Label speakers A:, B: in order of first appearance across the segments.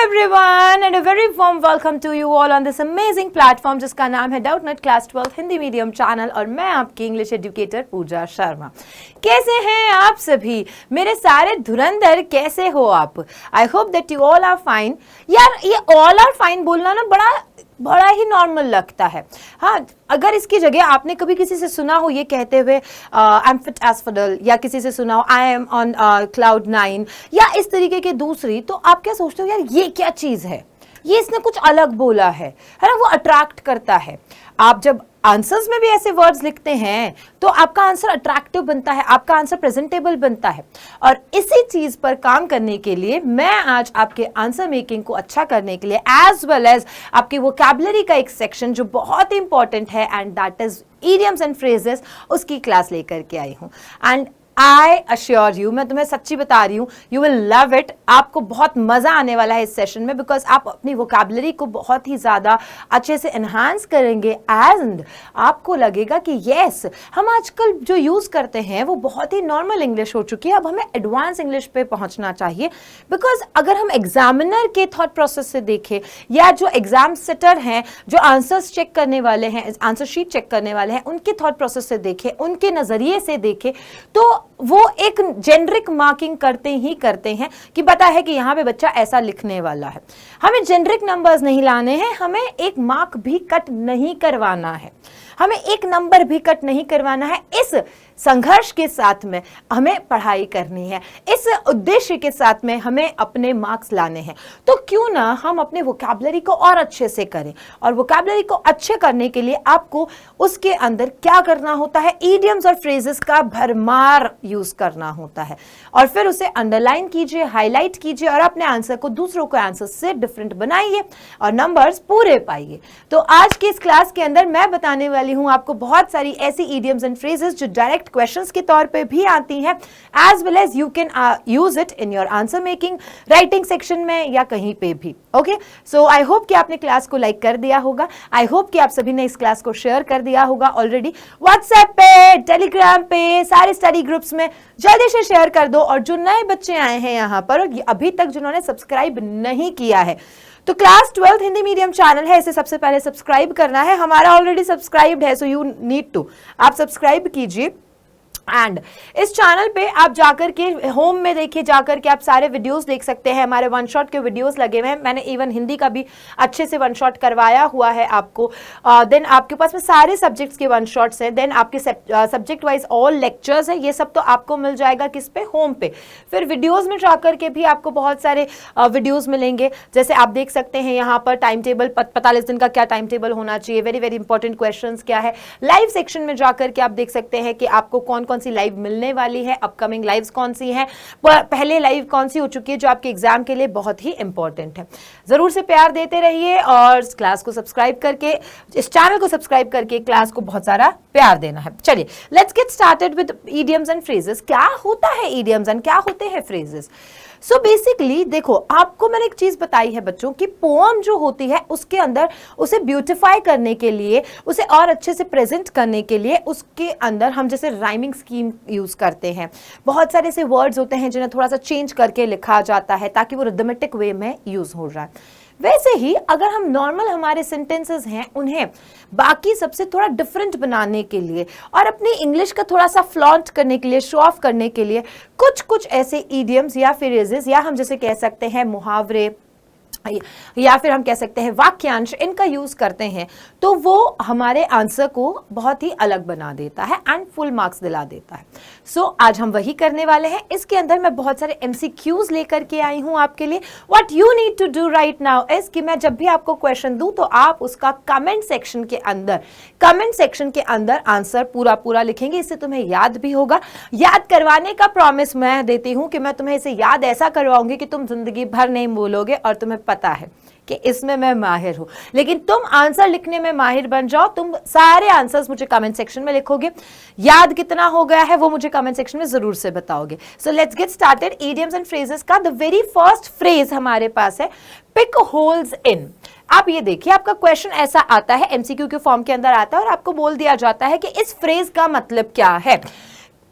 A: everyone and a very warm welcome to you all on this amazing platform जिसका नाम है Doubtnut class 12 Hindi medium channel और मैं आपकी इंग्लिश एजुकेटर पूजा शर्मा। कैसे हैं आप सभी मेरे सारे धुरंधर, कैसे हो आप? I hope that you all are fine. यार ये ऑल आर फाइन बोलना ना बड़ा ही नॉर्मल लगता है। हाँ, अगर इसकी जगह आपने कभी किसी से सुना हो ये कहते हुए I am fit as fiddle, या किसी से सुना हो आई एम ऑन क्लाउड 9 या इस तरीके के दूसरी, तो आप क्या सोचते हो यार ये क्या चीज है, ये इसने कुछ अलग बोला है ना? वो अट्रैक्ट करता है। आप जब आंसर्स में भी ऐसे वर्ड्स लिखते हैं तो आपका आंसर अट्रैक्टिव बनता है, आपका आंसर प्रेजेंटेबल बनता है। और इसी चीज पर काम करने के लिए मैं आज आपके आंसर मेकिंग को अच्छा करने के लिए एज वेल एज आपकी वोकैबुलरी का एक सेक्शन जो बहुत ही इंपॉर्टेंट है and that is idioms and phrases, उसकी क्लास लेकर के आई हूं। एंड आई अश्योर यू, मैं तुम्हें सच्ची बता रही हूँ, यू विल लव इट। आपको बहुत मजा आने वाला है इस सेशन में, बिकॉज आप अपनी वोकैबुलरी को बहुत ही ज्यादा अच्छे से एनहांस करेंगे एंड आपको लगेगा कि यस, हम आजकल जो यूज करते हैं वो बहुत ही नॉर्मल इंग्लिश हो चुकी है, अब हमें एडवांस इंग्लिश पे पहुंचना चाहिए। बिकॉज अगर हम एग्जामिनर के थॉट प्रोसेस से देखें या जो एग्जाम सेटर हैं, जो आंसर्स चेक करने वाले हैं, आंसर शीट चेक करने वाले हैं, उनके थॉट प्रोसेस से देखें, उनके नजरिए से देखें, तो वो एक जेनरिक मार्किंग करते हैं कि पता है कि यहाँ पे बच्चा ऐसा लिखने वाला है। हमें जेनरिक नंबर्स नहीं लाने हैं, हमें एक मार्क भी कट नहीं करवाना है, हमें एक नंबर भी कट नहीं करवाना है। इस संघर्ष के साथ में हमें पढ़ाई करनी है, इस उद्देश्य के साथ में हमें अपने मार्क्स लाने हैं। तो क्यों ना हम अपने वोकैबुलरी को और अच्छे से करें, और वोकैबुलरी को अच्छे करने के लिए आपको उसके अंदर क्या करना होता है, इडियम्स और फ्रेजेस का भरमार यूज करना होता है, और फिर उसे अंडरलाइन कीजिए, हाईलाइट कीजिए और अपने आंसर को दूसरों के आंसर से डिफरेंट बनाइए और नंबर्स पूरे पाइए। तो आज की इस क्लास के अंदर मैं बताने वाली हूं आपको बहुत सारी ऐसी इडियम्स एंड फ्रेजेस जो डायरेक्ट क्वेश्चंस के तौर पे भी आती हैं, as well as you can use it in your answer making, writing section में या कहीं पे भी। ओके, सो आई होप कि आपने क्लास को लाइक कर दिया होगा, आई होप कि आप सभी ने इस क्लास को शेयर कर दिया होगा ऑलरेडी, व्हाट्सएप पे, टेलीग्राम पे, सारे स्टडी ग्रुप्स में जल्दी से शेयर कर दो। और जो नए बच्चे आए हैं यहाँ पर और अभी तक जिन्होंने सब्सक्राइब नहीं किया है, तो क्लास 12 हिंदी मीडियम चैनल है, इसे सबसे पहले सब्सक्राइब करना है। हमारा ऑलरेडी सब्सक्राइब्ड है, सो यू नीड टू, आप सब्सक्राइब कीजिए। एंड इस चैनल पे आप जाकर के होम में देखिए, जाकर के आप सारे वीडियोस देख सकते हैं, हमारे वन शॉट के वीडियोस लगे हुए हैं, मैंने इवन हिंदी का भी अच्छे से वन शॉट करवाया हुआ है आपको। देन आपके पास में सारे सब्जेक्ट्स के वन शॉट्स हैं, देन आपके सब्जेक्ट वाइज ऑल लेक्चर्स हैं, ये सब तो आपको मिल जाएगा किस पे, होम पे। फिर वीडियोज में जाकर के भी आपको बहुत सारे वीडियोज मिलेंगे, जैसे आप देख सकते हैं यहाँ पर टाइम टेबल, 45 दिन का क्या टाइम टेबल होना चाहिए, वेरी वेरी इंपॉर्टेंट क्वेश्चन क्या है। लाइव सेक्शन में जाकर के आप देख सकते हैं कि आपको कौन कौन सी लाइव मिलने वाली है, अपकमिंग लाइव्स कौन सी हैं, पहले लाइव कौन सी हो चुकी है जो आपके एग्जाम के लिए बहुत ही इंपॉर्टेंट है। जरूर से प्यार देते रहिए और क्लास को सब्सक्राइब करके, इस चैनल को सब्सक्राइब करके क्लास को बहुत सारा प्यार देना है। चलिए let's get started with idioms and phrases. क्या होता है इडियम्स एंड क्या होते हैं फ्रेजेस? सो बेसिकली देखो, आपको मैंने एक चीज बताई है बच्चों कि पोअम जो होती है उसके अंदर उसे ब्यूटिफाई करने के लिए, उसे और अच्छे से प्रेजेंट करने के लिए उसके अंदर हम जैसे राइमिंग स्कीम यूज करते हैं। बहुत सारे ऐसे वर्ड्स होते हैं जिन्हें थोड़ा सा चेंज करके लिखा जाता है ताकि वो रिदमेटिक वे में यूज हो रहा है। वैसे ही अगर हम नॉर्मल हमारे सेंटेंसेस हैं उन्हें बाकी सबसे थोड़ा डिफरेंट बनाने के लिए और अपनी इंग्लिश का थोड़ा सा फ्लॉन्ट करने के लिए, शो ऑफ करने के लिए कुछ ऐसे इडियम्स या फ्रेजेस, या हम जैसे कह सकते हैं मुहावरे, या फिर हम कह सकते हैं वाक्यांश, इनका यूज करते हैं, तो वो हमारे आंसर को बहुत ही अलग बना देता है एंड फुल मार्क्स दिला देता है। सो आज हम वही करने वाले हैं। इसके अंदर मैं बहुत सारे MCQs लेकर के आई हूं आपके लिए। What you need to do right now is कि मैं जब भी आपको क्वेश्चन दूं तो आप उसका कमेंट सेक्शन के अंदर आंसर पूरा लिखेंगे। इससे तुम्हें याद भी होगा। याद करवाने का प्रॉमिस मैं देती हूं कि मैं तुम्हें इसे याद ऐसा करवाऊंगी कि तुम जिंदगी भर नहीं भूलोगे, और तुम्हें पता है कि इसमें मैं माहिर हूं। लेकिन तुम आंसर लिखने में माहिर बन जाओ, तुम सारे आंसर्स मुझे कमेंट सेक्शन में लिखोगे। याद कितना हो गया है वो मुझे कमेंट सेक्शन में जरूर से बताओगे। So let's get started. Idioms and phrases का द वेरी फर्स्ट फ्रेज हमारे पास है पिक होल्स इन। आप ये देखिए, आपका क्वेश्चन ऐसा आता है, MCQ के फॉर्म के अंदर आता है और आपको बोल दिया जाता है कि इस फ्रेज का मतलब क्या है।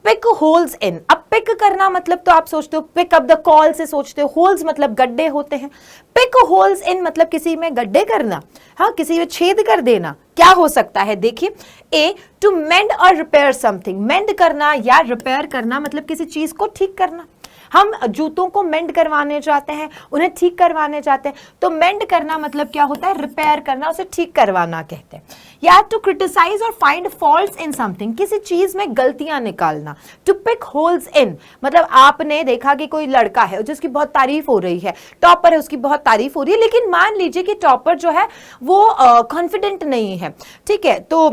A: पिक होल्स इन, अब पिक करना मतलब तो आप सोचते हो पिक अप द कॉल से सोचते हो, होल्स मतलब गड्ढे होते हैं, पिक होल्स इन मतलब किसी में गड्ढे करना, हाँ किसी में छेद कर देना। क्या हो सकता है देखिए, ए टू मेंड और रिपेयर समथिंग, मेंड करना या रिपेयर करना मतलब किसी चीज को ठीक करना। हम जूतों को मेंड करवाने जाते हैं, उन्हें ठीक करवाने जाते हैं, तो मेंड करना मतलब क्या होता है, रिपेयर करना, उसे ठीक करवाना कहते हैं। या टू क्रिटिसाइज और फाइंड फॉल्ट्स इन समथिंग, किसी चीज में गलतियां निकालना। टू पिक होल्स इन मतलब आपने देखा कि कोई लड़का है जिसकी बहुत तारीफ हो रही है, टॉपर है, उसकी बहुत तारीफ हो रही है, लेकिन मान लीजिए कि टॉपर जो है वो कॉन्फिडेंट नहीं है, ठीक है, तो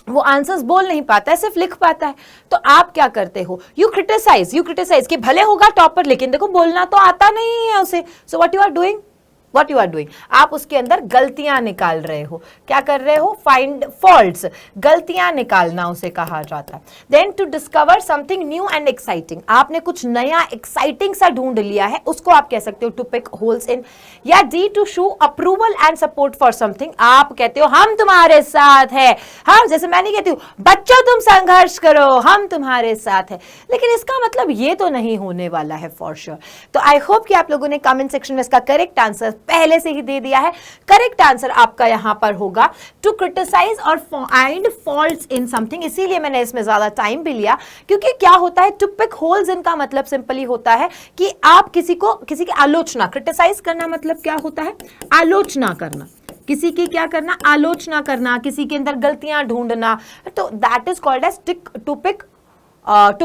A: वो आंसर्स बोल नहीं पाता है, सिर्फ लिख पाता है। तो आप क्या करते हो, यू क्रिटिसाइज कि भले होगा टॉपर लेकिन देखो बोलना तो आता नहीं है उसे। So what you are doing, आप उसके अंदर गलतियां निकाल रहे हो। क्या कर रहे हो, फाइंड फॉल्ट्स, गलतियां निकालना उसे कहा जाता है। Then to discover something new and exciting, आपने कुछ नया एक्साइटिंग सा ढूंढ लिया है, उसको आप कह सकते हो टू पिक होल्स इन। या डी to show approval and support for something, आप कहते हो हम तुम्हारे साथ है, हाँ जैसे मैं नहीं कहती हूँ बच्चों तुम संघर्ष करो, हम तुम्हारे साथ है, लेकिन इसका मतलब ये तो नहीं होने वाला है फॉर श्योर। तो आई होप कि आप लोगों ने कमेंट सेक्शन में इसका करेक्ट आंसर पहले से ही दे दिया है। करेक्ट आंसर आपका यहां पर होगा टू क्रिटिसाइज और फाइंड फॉल्ट्स इन समथिंग। इसीलिए मैंने इसमें ज्यादा टाइम भी लिया, क्योंकि क्या होता है टू पिक होल्स इन का मतलब सिंपली होता है कि आप किसी की आलोचना, क्रिटिसाइज करना मतलब क्या होता है, आलोचना करना, किसी की क्या करना, आलोचना करना, किसी के अंदर गलतियां ढूंढना, तो that is called as to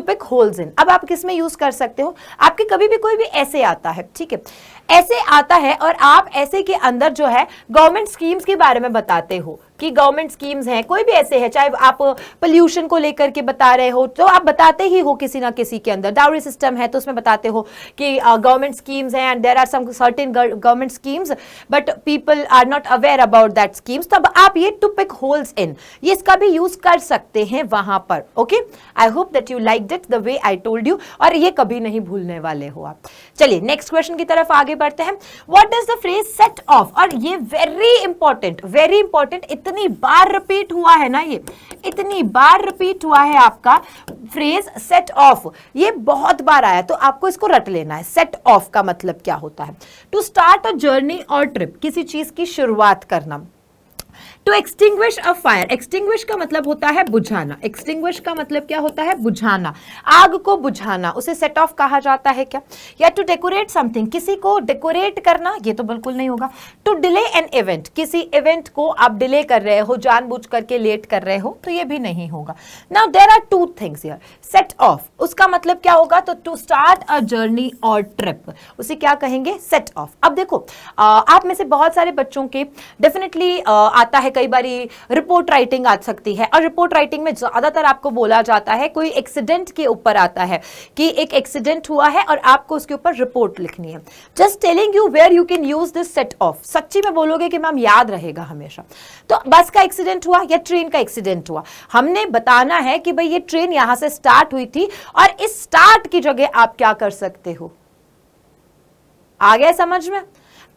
A: pick holes in. अब आप किस में यूज कर सकते हो, आपके कभी भी कोई भी ऐसे आता है, ठीक है, ऐसे आता है और आप ऐसे के अंदर जो है गवर्नमेंट स्कीम्स के बारे में बताते हो कि गवर्नमेंट स्कीम्स हैं, कोई भी ऐसे है, चाहे आप पोल्यूशन को लेकर के बता रहे हो तो आप बताते ही हो किसी ना किसी के अंदर, डाउरी सिस्टम है तो उसमें बताते हो कि गवर्नमेंट स्कीम्स हैं and there are some certain government schemes but people are not aware about that schemes. तब आप ये टू पिक होल्स इन, ये इसका भी यूज कर सकते हैं वहां पर। Okay, I hope that you liked it the way I told you, और ये कभी नहीं भूलने वाले हो आप। चलिए नेक्स्ट क्वेश्चन की तरफ आगे बढ़ते हैं। What does the phrase set off, और ये वेरी इंपॉर्टेंट, इतनी बार रिपीट हुआ है ना, ये इतनी बार रिपीट हुआ है आपका फ्रेज सेट ऑफ, ये बहुत बार आया, तो आपको इसको रट लेना है। सेट ऑफ का मतलब क्या होता है, टू स्टार्ट अ जर्नी और ट्रिप, किसी चीज की शुरुआत करना। To extinguish a fire, extinguish का मतलब होता है बुझाना, एक्सटिंग्विश का मतलब क्या होता है, बुझाना, आग को बुझाना, उसे सेट ऑफ कहा जाता है क्या। या टू डेकोरेट समथिंग, किसी को डेकोरेट करना, ये तो बिल्कुल नहीं होगा। टू डिले एन इवेंट, किसी इवेंट को आप डिले कर रहे हो, जानबूझ करके लेट कर रहे हो, तो ये भी नहीं होगा। Now there are two things here, set off उसका मतलब क्या होगा, तो टू स्टार्ट अ जर्नी और ट्रिप, उसे क्या कहेंगे, सेट ऑफ। अब देखो आप में से बहुत सारे बच्चों के डेफिनेटली आता है, कई बारी रिपोर्ट राइटिंग आ सकती है, और रिपोर्ट राइटिंग में ज्यादातर आपको बोला जाता है कोई एक्सीडेंट के ऊपर आता है कि एक एक्सीडेंट हुआ है और आपको उसके ऊपर रिपोर्ट लिखनी है। Just telling you where you can use this set off, सच्ची में बोलोगे कि मैम याद रहेगा हमेशा। तो बस का एक्सीडेंट हुआ या ट्रेन का एक्सीडेंट हुआ, हमने बताना है कि भाई ये ट्रेन यहां से स्टार्ट हुई थी, और इस स्टार्ट की जगह आप क्या कर सकते हो, आ गया समझ में।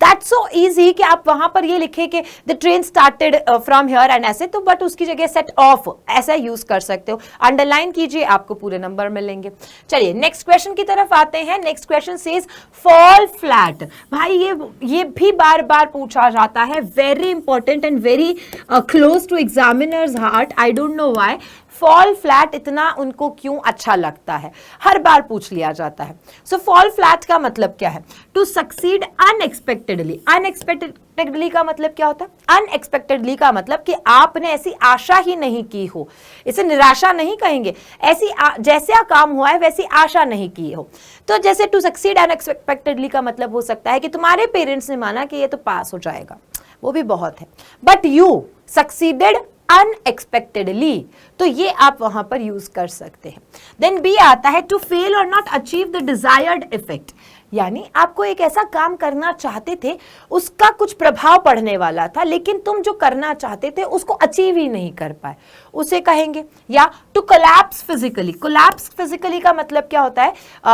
A: That's so easy कि आप वहां पर ये लिखे कि the train started from here and ऐसे, तो बट उसकी जगह set off ऐसा यूज कर सकते हो, अंडरलाइन कीजिए, आपको पूरे नंबर मिलेंगे। चलिए नेक्स्ट क्वेश्चन की तरफ आते हैं। Next question says fall flat, भाई ये भी बार बार पूछा जाता है, very important and very close to examiners heart, I don't know why. Fall flat इतना उनको क्यों अच्छा लगता है, हर बार पूछ लिया जाता है। सो फॉल फ्लैट का मतलब क्या है, टू सक्सीड अनएक्सपेक्टेडली। अनएक्सपेक्टेडली का मतलब क्या होता है, अनएक्सपेक्टेडली का मतलब कि आपने ऐसी आशा ही नहीं की हो, इसे निराशा नहीं कहेंगे, ऐसी जैसा काम हुआ है वैसी आशा नहीं की हो। तो जैसे टू सक्सीड अनएक्सपेक्टेडली का मतलब हो सकता है कि तुम्हारे पेरेंट्स ने माना कि ये तो पास हो जाएगा, वो भी बहुत है, बट यू सक्सीडेड अनएक्सपेक्टेडली, तो ये आप वहां पर यूज कर सकते हैं। देन बी आता है टू फेल और not achieve the desired effect, यानी आपको एक ऐसा काम करना चाहते थे, उसका कुछ प्रभाव पड़ने वाला था, लेकिन तुम जो करना चाहते थे उसको अचीव ही नहीं कर पाए, उसे कहेंगे। या to collapse physically, collapse physically का मतलब क्या होता है,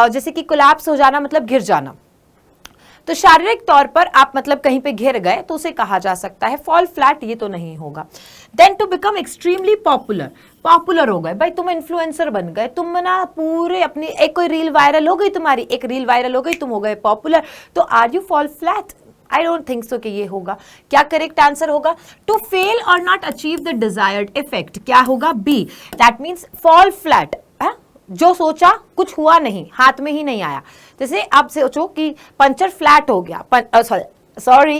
A: जैसे कि कोलैप्स हो जाना मतलब गिर जाना, तो शारीरिक तौर पर आप मतलब कहीं पे गिर गए तो उसे कहा जा सकता है फॉल फ्लैट, ये तो नहीं होगा। Then to become extremely popular, popular हो गए भाई, तुम इन्फ्लुएंसर बन गए, तुम ना पूरे अपनी एक कोई रील वायरल हो गई, तुम्हारी एक रील वायरल हो गई, तुम हो गए पॉपुलर, तो are you fall flat? I don't think so कि ये होगा। क्या करेक्ट आंसर होगा? टू फेल और not achieve the desired effect, क्या होगा? B, that means fall flat, जो सोचा कुछ हुआ नहीं, हाथ में ही नहीं आया। जैसे आप सोचो कि पंचर फ्लैट हो गया, सॉरी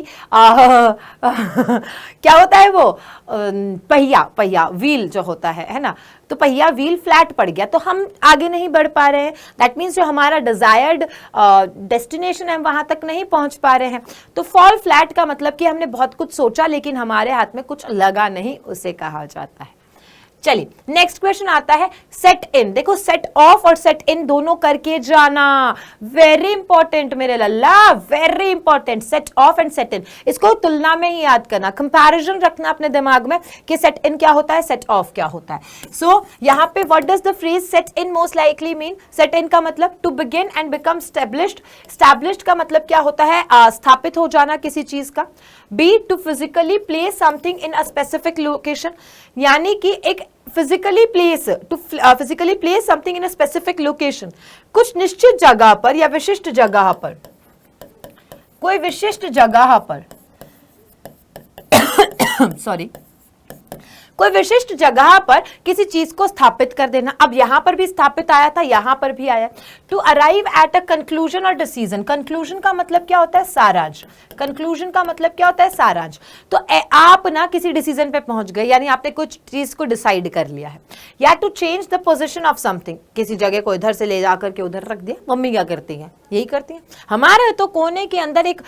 A: क्या होता है वो, पहिया व्हील जो होता है ना, तो पहिया व्हील फ्लैट पड़ गया तो हम आगे नहीं बढ़ पा रहे हैं। दैट मीन्स जो हमारा डिजायर्ड डेस्टिनेशन है वहां तक नहीं पहुंच पा रहे हैं। तो फॉल फ्लैट का मतलब कि हमने बहुत कुछ सोचा लेकिन हमारे हाथ में कुछ लगा नहीं, उसे कहा जाता है। चलिए नेक्स्ट क्वेश्चन आता है सेट इन। देखो सेट ऑफ और सेट इन दोनों करके जाना, वेरी इंपॉर्टेंट मेरे लल्ला, very important. Set off and set in, इसको तुलना में ही याद करना, कंपैरिजन रखना अपने दिमाग में कि सेट इन क्या होता है, सेट ऑफ क्या होता है। सो यहाँ पे what does the phrase set in most likely mean? Set in का मतलब to begin and become established, established का मतलब क्या होता है, स्थापित हो जाना किसी चीज का। B, to physically place something in a specific location, यानी कि एक physically place, to physically place something in a specific location, कुछ निश्चित जगह पर या विशिष्ट जगह पर, कोई विशिष्ट जगह पर सॉरी कोई विशिष्ट जगह पर किसी चीज को स्थापित कर देना। अब यहां पर भी स्थापित आया था, यहां पर भी आया। To arrive at a conclusion और डिसीजन, कंक्लूजन का मतलब क्या होता है, सारांश। कंक्लूजन का मतलब क्या होता है, सारांश। तो आप ना किसी डिसीजन पे पहुंच गए, यानी आपने कुछ चीज को डिसाइड कर लिया है। या to change the position of something, किसी जगह को इधर से ले जाकर के उधर रख दिया। मम्मी क्या करती है, यही करती है। हमारे तो कोने के अंदर एक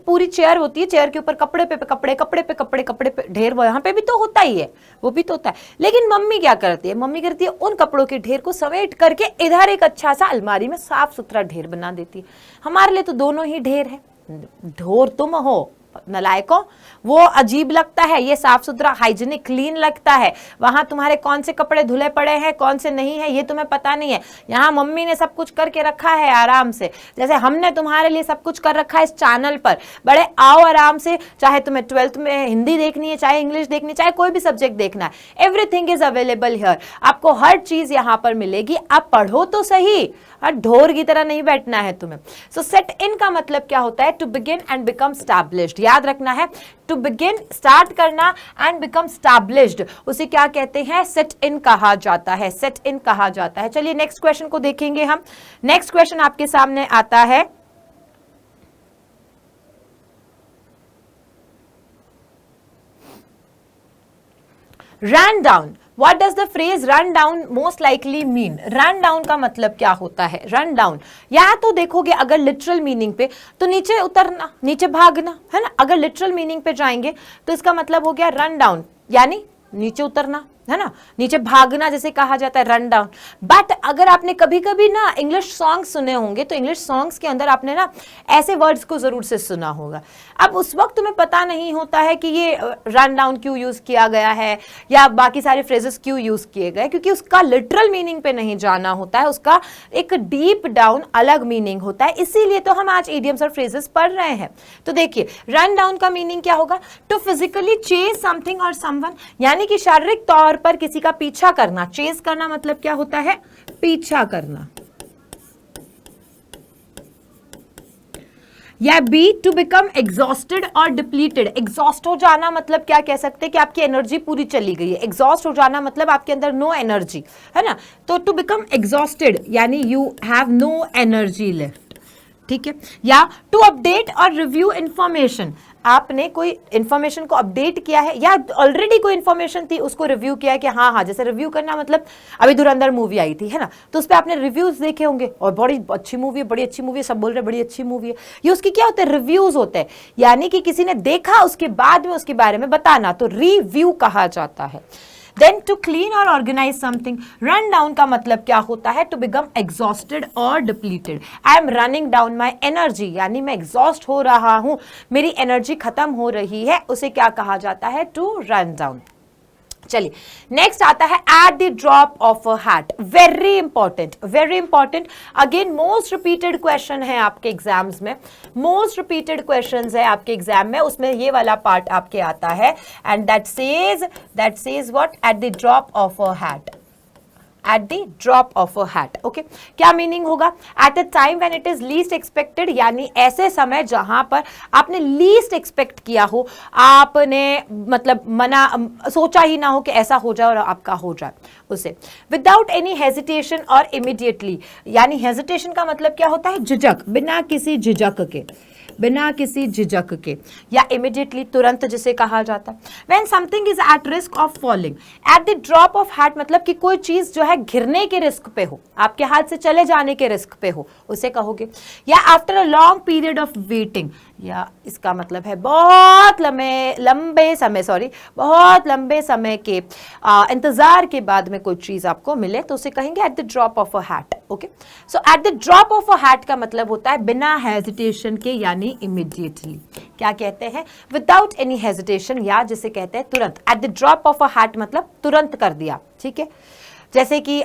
A: पूरी चेयर होती है, चेयर के ऊपर कपड़े पे कपड़े पे ढेर, वहां पे भी तो होता ही है, वो भी तो होता है। लेकिन मम्मी क्या करती है, मम्मी करती है उन कपड़ों के ढेर को समेट करके इधर एक अच्छा सा अलमारी में साफ सुथरा ढेर बना देती है। हमारे लिए तो दोनों ही ढेर है। ढोर तुम हो नलायकों, वो अजीब लगता है, ये साफ सुथरा हाइजीनिक क्लीन लगता है। वहां तुम्हारे कौन से कपड़े धुले पड़े हैं कौन से नहीं है ये तुम्हें पता नहीं है। यहाँ मम्मी ने सब कुछ करके रखा है आराम से, जैसे हमने तुम्हारे लिए सब कुछ कर रखा है इस चैनल पर। बड़े आओ आराम से, चाहे तुम्हें 12th में हिंदी देखनी है, चाहे इंग्लिश देखनी, चाहे कोई भी सब्जेक्ट देखना है, एवरीथिंग इज अवेलेबल हियर। आपको हर चीज यहाँ पर मिलेगी, आप पढ़ो तो सही, ढोर की तरह नहीं बैठना है तुम्हें। सो सेट इन का मतलब क्या होता है, to begin and become established. याद रखना है, टू बिगिन स्टार्ट करना एंड बिकम स्टैब्लिश्ड, उसे क्या कहते हैं, सेट इन कहा जाता है, सेट इन कहा जाता है। चलिए नेक्स्ट क्वेश्चन को देखेंगे हम। नेक्स्ट क्वेश्चन आपके सामने आता है, run down. What does the phrase run down most likely mean? Run down का मतलब क्या होता है, run down? या तो देखोगे अगर लिटरल मीनिंग पे तो नीचे उतरना, नीचे भागना, है ना। अगर लिटरल मीनिंग पे जाएंगे तो इसका मतलब हो गया रन डाउन, यानी नीचे उतरना, है ना, नीचे भागना जैसे कहा जाता है, रन डाउन। बट अगर आपने कभी कभी ना इंग्लिश सॉन्ग्स सुने होंगे तो इंग्लिश सॉन्ग्स के अंदर आपने ना ऐसे वर्ड्स को जरूर से सुना होगा। अब उस वक्त तुम्हें पता नहीं होता है कि ये रन डाउन क्यों यूज किया गया है या बाकी सारे फ्रेजेस क्यों यूज किए गए, क्योंकि उसका लिटरल मीनिंग पे नहीं जाना होता है, उसका एक डीप डाउन अलग मीनिंग होता है। इसीलिए तो हम आज इडियम्स और फ्रेजेस पढ़ रहे हैं। तो देखिए रन डाउन का मीनिंग क्या होगा, टू फिजिकली चेज समथिंग और समवन, यानी कि शारीरिक तौर पर किसी का पीछा करना। चेज करना मतलब क्या होता है, पीछा करना। या बी, टू बिकम एग्जॉस्टेड और डिप्लीटेड। एग्जॉस्ट हो जाना मतलब क्या कह सकते हैं कि आपकी एनर्जी पूरी चली गई है। एग्जॉस्ट हो जाना मतलब आपके अंदर नो एनर्जी, है ना। तो टू बिकम एग्जॉस्टेड यानी you have no energy left, ठीक है। या टू अपडेट और रिव्यू इंफॉर्मेशन, आपने कोई इंफॉर्मेशन को अपडेट किया है या ऑलरेडी कोई इंफॉर्मेशन थी उसको रिव्यू किया है कि हाँ, जैसे रिव्यू करना मतलब अभी धुरंधर मूवी आई थी, है ना, तो उस पर आपने रिव्यूज देखे होंगे और बड़ी अच्छी मूवी है, बड़ी अच्छी मूवी है, सब बोल रहे बड़ी अच्छी मूवी है। ये उसकी क्या होते हैं, रिव्यूज होते हैं, यानी कि किसी ने देखा उसके बाद में उसके बारे में बताना, तो रिव्यू कहा जाता है। देन टू क्लीन और ऑर्गेनाइज समथिंग। रन डाउन का मतलब क्या होता है, टू बिकम एग्जॉस्टेड और depleted. I am running down my energy, यानी मैं एग्जॉस्ट हो रहा हूं, मेरी एनर्जी खत्म हो रही है, उसे क्या कहा जाता है, टू रन डाउन। चलिए नेक्स्ट आता है at the drop of a hat, very important, very important, again most repeated question है आपके एग्जाम्स में, मोस्ट रिपीटेड क्वेश्चंस है आपके एग्जाम में, उसमें ये वाला पार्ट आपके आता है and that says what, at the drop of a hat, at the drop of a hat, okay, क्या मीनिंग होगा, at a time when it is least expected, यानी ऐसे समय जहां पर आपने लीस्ट एक्सपेक्ट किया हो, आपने मतलब सोचा ही ना हो कि ऐसा हो जाए और आपका हो जाए उसे, विदाउट एनी हेजिटेशन और इमीडिएटली, यानी हेजिटेशन का मतलब क्या होता है, झिझक, बिना किसी झिझक के, बिना किसी झिझक के, या इमीडिएटली, तुरंत जिसे कहा जाता है। When something is at risk of falling, at the drop of hat मतलब कि कोई चीज जो है गिरने के रिस्क पे हो, आपके हाथ से चले जाने के रिस्क पे हो, उसे कहोगे। या after a long period of waiting, या इसका मतलब है बहुत लंबे समय के इंतजार के बाद में कोई चीज आपको मिले तो उसे कहेंगे at the drop of a hat, okay. So at the drop of a hat का मतलब होता है बिना हेजिटेशन के, यानी इमीडिएटली, क्या कहते हैं, विदाउट एनी हेजिटेशन, या जिसे कहते हैं तुरंत, at the drop of a hat मतलब तुरंत कर दिया, ठीक है। जैसे कि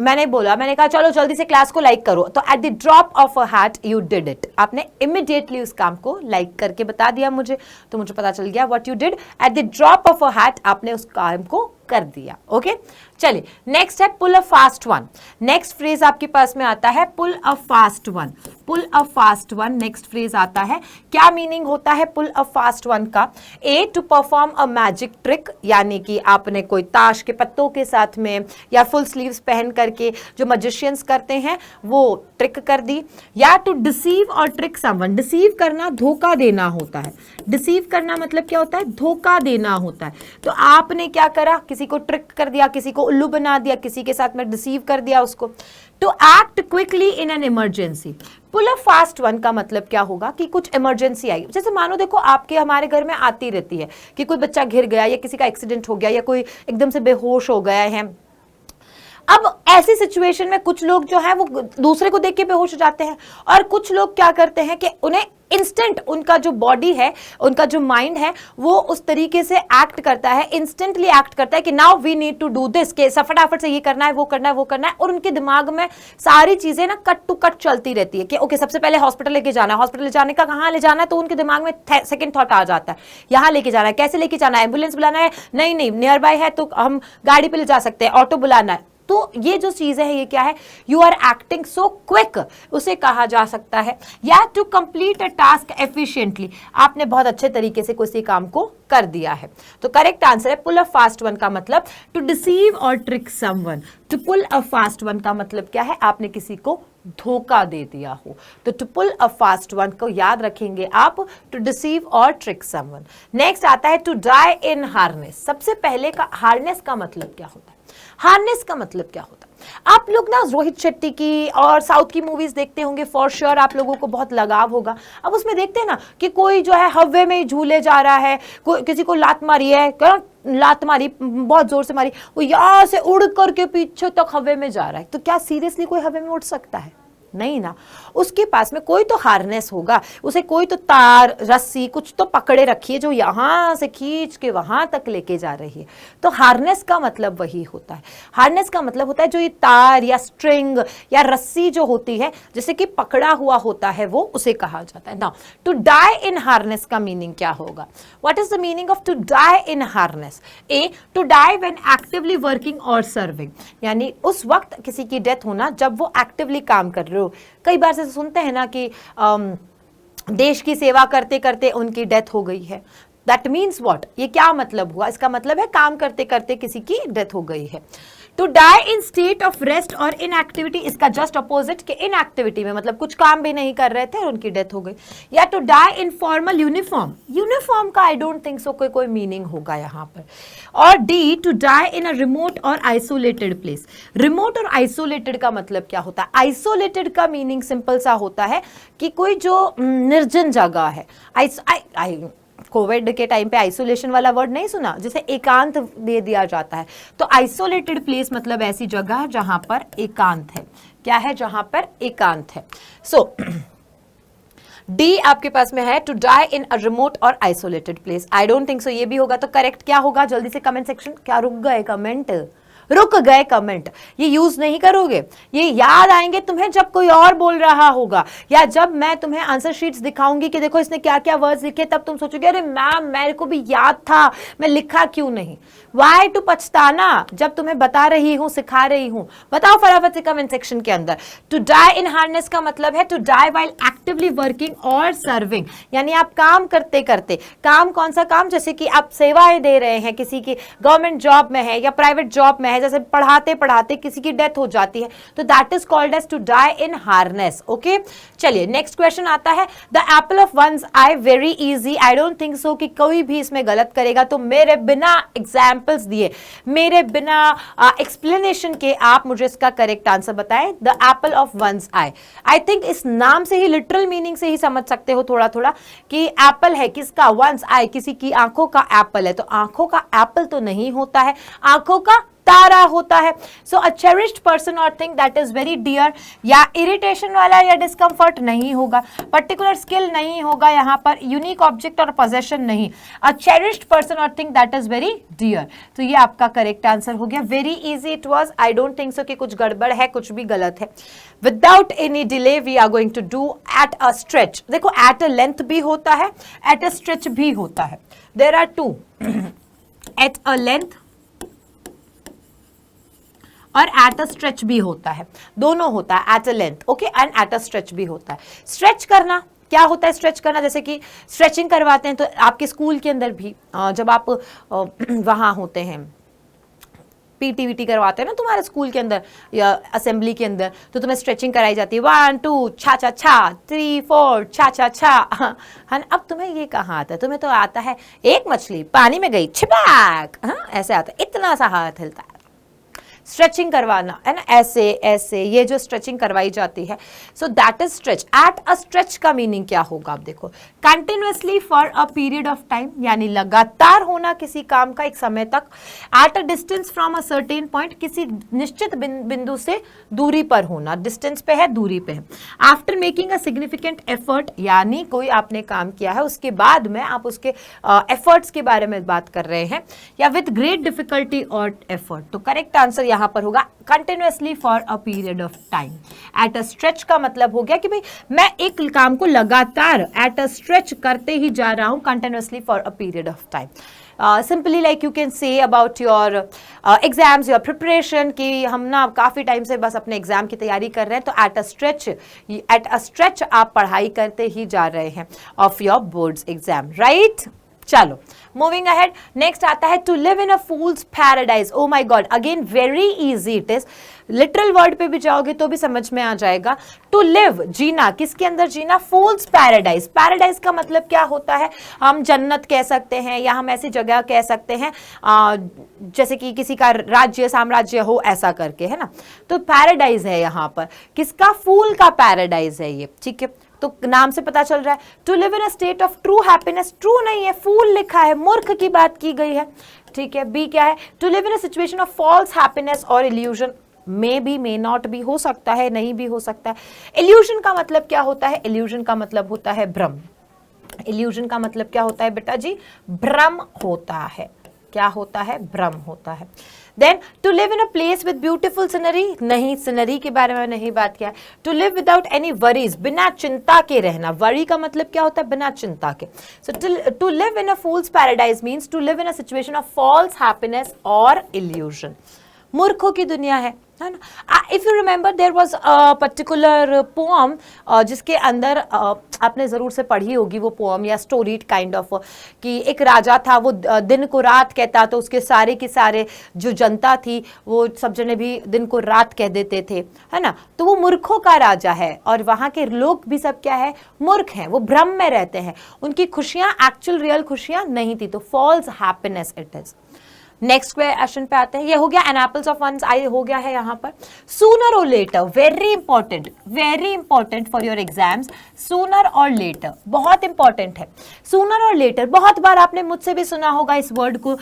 A: मैंने कहा चलो जल्दी से क्लास को लाइक करो, तो at the drop of a hat you did it, आपने इमीडिएटली उस काम को लाइक करके बता दिया मुझे, तो मुझे पता चल गया what you did, at the drop of a hat आपने उस काम को कर दिया, ओके। चलिए नेक्स्ट है pull a fast one, next phrase आपके पास में आता है pull a fast one, pull a fast one next phrase आता है, क्या मीनिंग होता है पुल अ फास्ट वन का, A to perform a magic trick, यानी कि आपने कोई ताश के पत्तों के साथ में या फुल स्लीव्स पहन करके जो मैजिशियंस करते हैं वो ट्रिक कर दी, या टू डिसीव और ट्रिक समवन, डिसीव करना धोखा देना होता है, डिसीव करना मतलब क्या होता है, धोखा देना होता है, तो आपने क्या करा, किसी को ट्रिक कर दिया, किसी को उल्लू बना दिया, किसी के साथ में डिसीव कर दिया उसको। To act quickly in an emergency, pull a fast one का मतलब क्या होगा कि कुछ इमरजेंसी आई, जैसे मानो देखो आपके हमारे घर में आती रहती है कि कोई बच्चा गिर गया या किसी का एक्सीडेंट हो गया या कोई एकदम से बेहोश हो गया है। अब ऐसी सिचुएशन में कुछ लोग जो है वो दूसरे को देख के बेहोश हो जाते हैं, और कुछ लोग क्या करते हैं कि उन्हें इंस्टेंट, उनका जो बॉडी है, उनका जो माइंड है, वो उस तरीके से एक्ट करता है, इंस्टेंटली एक्ट करता है कि now we need to do this, के फटाफट से ये करना है, वो करना है, वो करना है, और उनके दिमाग में सारी चीजें ना कट टू कट चलती रहती है कि ओके सबसे पहले हॉस्पिटल लेके जाना है, हॉस्पिटल ले जाने का कहाँ ले जाना है, तो उनके दिमाग में सेकंड थॉट आ जाता है, यहाँ लेके जाना है, कैसे लेके जाना है, एम्बुलेंस बुलाना है, नहीं नियर बाय है तो हम गाड़ी पे ले जा सकते हैं, ऑटो बुलाना है, तो ये जो चीजें है ये क्या है, you are acting so quick, उसे कहा जा सकता है। या to complete a task efficiently, आपने बहुत अच्छे तरीके से किसी काम को कर दिया है, तो करेक्ट आंसर है पुल अ फास्ट वन का मतलब टू डिसीव और trick someone. To pull a fast one का मतलब क्या है, आपने किसी को धोखा दे दिया हो, तो to pull a fast one को याद रखेंगे आप, टू डिसीव और ट्रिक समवन। नेक्स्ट आता है टू डाई इन हार्नेस, सबसे पहले का हार्नेस का मतलब क्या होता है, हार्नेस का मतलब क्या होता है, आप लोग ना रोहित शेट्टी की और साउथ की मूवीज देखते होंगे, फॉर श्योर आप लोगों को बहुत लगाव होगा। अब उसमें देखते हैं ना कि कोई जो है हवे में झूले जा रहा है, कोई किसी को लात मारी है, लात मारी बहुत जोर से मारी, वो यहां से उड़ करके पीछे तक हवे में जा रहा है, तो क्या सीरियसली कोई हवे में उड़ सकता है, नहीं ना, उसके पास में कोई तो हार्नेस होगा, उसे कोई तो तार रस्सी कुछ तो पकड़े रखी है जो यहां से खींच के वहां तक लेके जा रही है, तो हार्नेस का मतलब वही होता है। हार्नेस का मतलब होता है जो ये तार या स्ट्रिंग या रस्सी जो होती है जिसे कि पकड़ा हुआ होता है, वो उसे कहा जाता है। Now to die in harness का मीनिंग क्या होगा, what is the meaning of to die in harness, A to die when actively working और सर्विंग, यानी उस वक्त किसी की डेथ होना जब वो एक्टिवली काम कर रहे हो। कई बार से सुनते हैं ना कि देश की सेवा करते करते उनकी डेथ हो गई है, दैट मीन्स व्हाट, ये क्या मतलब हुआ, इसका मतलब है काम करते करते किसी की डेथ हो गई है। To die in state of rest और इन एक्टिविटी, इसका जस्ट अपोजिट कि इन एक्टिविटी में मतलब कुछ काम भी नहीं कर रहे थे और उनकी डेथ हो गई। या to die in formal uniform, uniform का आई डोंट थिंक सो कोई मीनिंग होगा यहाँ पर। और D to die in a remote और आइसोलेटेड प्लेस, रिमोट और आइसोलेटेड का मतलब क्या होता है, आइसोलेटेड का मीनिंग सिंपल सा होता है कि कोई जो निर्जन जगह है, कोविड के टाइम पे आइसोलेशन वाला वर्ड नहीं सुना, जिसे एकांत दे दिया जाता है, तो आइसोलेटेड प्लेस मतलब ऐसी जगह जहां पर एकांत है, क्या है, जहां पर एकांत है। सो डी आपके पास में है, to die in a remote और isolated place. I don't think so ये भी होगा, तो करेक्ट क्या होगा जल्दी से कमेंट सेक्शन। क्या रुक गए कमेंट, रुक गए कमेंट, ये यूज नहीं करोगे, ये याद आएंगे तुम्हें जब कोई और बोल रहा होगा, या जब मैं तुम्हें आंसर शीट्स दिखाऊंगी कि देखो इसने क्या क्या वर्ड्स लिखे, तब तुम सोचोगे अरे मैम मेरे को भी याद था, मैं लिखा क्यों नहीं। वाई टू पछताना, जब तुम्हें बता रही हूं, सिखा रही हूं। बताओ फटाफट से कमेंट सेक्शन के अंदर। टू डाई इन हार्नेस का मतलब है to die while actively working और सर्विंग, यानी आप काम करते करते, काम कौन सा काम, जैसे कि आप सेवाएं दे रहे हैं, किसी की गवर्नमेंट जॉब में है या प्राइवेट जॉब में है, जैसे पढ़ाते पढ़ाते किसी की डेथ हो जाती है, तो that is called as to die in harness. Okay, चलिए नेक्स्ट क्वेश्चन आता है, the apple of one's eye, very easy, I don't think so कि कोई भी इसमें गलत करेगा, तो मेरे बिना एग्जाम्पल्स दिए, मेरे बिना एक्सप्लेनेशन के आप मुझे इसका करेक्ट आंसर बताएं। The apple of one's eye, I think इस नाम से ही, लिटरल मीनिंग से ही समझ सकते हो थोड़ा थोड़ा कि एप्पल है किसका, वंस आई, किसी की आंखों का एप्पल है, तो आंखों का एप्पल तो नहीं होता है, आंखों का तारा होता है। सो अ चेरिश्ड पर्सन और thing that is very dear, या इरिटेशन वाला या डिस्कंफर्ट नहीं होगा, पर्टिकुलर स्किल नहीं होगा यहाँ पर, यूनिक ऑब्जेक्ट और पोजेशन नहीं, अ चेरिश्ड पर्सन और thing that is very dear. तो ये आपका करेक्ट आंसर हो गया। Very easy it was, I don't think so कि कुछ गड़बड़ है, कुछ भी गलत है। Without any delay we are going to do at a stretch. देखो एट अ लेंथ भी होता है, एट अ स्ट्रेच भी होता है, there are two, at a length और एट अ स्ट्रेच भी होता है, दोनों होता है, at a length okay and eight a stretch भी होता है। स्ट्रेच करना क्या होता है, स्ट्रेच करना जैसे कि स्ट्रेचिंग करवाते हैं, तो आपके स्कूल के अंदर भी जब आप वहां होते हैं, पीटी वीटी करवाते हैं ना तुम्हारे स्कूल के अंदर या असेंबली के अंदर, तो तुम्हें स्ट्रेचिंग कराई जाती है, 1 2 छा छा छा, 3 4 छा छा छा, है ना। अब तुम्हें ये कहाँ आता है, तुम्हें तो आता है एक मछली पानी में गई छिपाक, हाँ ऐसे आता है, इतना सा हाथ हिलता है, स्ट्रेचिंग करवाना है ना, ऐसे ऐसे, ये जो स्ट्रेचिंग करवाई जाती है, so that is stretch. Eight a stretch का मीनिंग क्या होगा, आप देखो, continuously for a period of time, यानी लगातार होना किसी काम का एक समय तक, at a distance from a certain point, किसी निश्चित बिंदु से दूरी पर होना, डिस्टेंस पे है, दूरी पे है। After making a significant effort, यानी कोई आपने काम किया है उसके बाद में आप उसके एफर्ट्स के बारे में बात कर रहे हैं, या विद ग्रेट डिफिकल्टी और एफर्ट, तो करेक्ट आंसर यहां पर होगा continuously for a period of time. Eight a stretch का मतलब हो गया कि भाई मैं एक काम को लगातार एट अ स्ट्रेच करते ही जा रहा हूं, continuously for a period of time. Simply like you can say about your exams, your preparation, कि हम ना काफी टाइम से बस अपने एग्जाम की तैयारी कर रहे हैं, तो एट अ स्ट्रेच आप पढ़ाई करते ही जा रहे हैं of your boards exam, right. चलो मूविंग अहेड, नेक्स्ट आता है to live in a fool's paradise. Oh my god, again very easy it is, literal word पे भी जाओगे तो भी समझ में आ जाएगा। टू लिव, जीना, किसके अंदर जीना, फूल्स पैराडाइज। पैराडाइज का मतलब क्या होता है, हम जन्नत कह सकते हैं, या हम ऐसी जगह कह सकते हैं जैसे कि किसी का राज्य साम्राज्य हो, ऐसा करके, है ना। तो पैराडाइज है यहाँ पर, किसका, फूल का पैराडाइज है ये, ठीक है। तो नाम से पता चल रहा है। To live in a state of true happiness, true नहीं है, फूल लिखा है, मूर्ख की बात की गई है, ठीक है। बी क्या है, to live in a situation of false happiness और illusion, may be, may not भी हो सकता है, नहीं भी हो सकता है। इल्यूजन का मतलब क्या होता है, इल्यूजन का मतलब होता है भ्रम। इल्यूजन का मतलब क्या होता है बेटा जी, भ्रम होता है। क्या होता है, भ्रम होता है। Then to live in a place with beautiful scenery, नहीं, सीनरी के बारे में नहीं बात किया। To live without any worries, बिना चिंता के रहना, वरी का मतलब क्या होता है, बिना चिंता के। So to live in a fool's paradise means to live in a situation of false happiness और इल्यूजन, मूर्खों की दुनिया है ना। If you remember there was a particular poem जिसके अंदर आपने जरूर से पढ़ी होगी वो पोअम या स्टोरी काइंड ऑफ, कि एक राजा था, वो दिन को रात कहता, तो उसके सारे के सारे जो जनता थी वो सब जने भी दिन को रात कह देते थे, है ना। तो वो मूर्खों का राजा है, और वहां के लोग भी सब क्या है, मूर्ख हैं, वो भ्रम में रहते हैं, उनकी खुशियां एक्चुअल रियल खुशियां नहीं थी, तो false happiness it is. Next question पे आते हैं, ये हो गया an apples of one's eye हो गया है यहाँ पर। सूनर और later, very important for your exams. Sooner और लेटर बहुत इंपॉर्टेंट है। सूनर और लेटर, बहुत बार आपने मुझसे भी सुना होगा इस वर्ड को,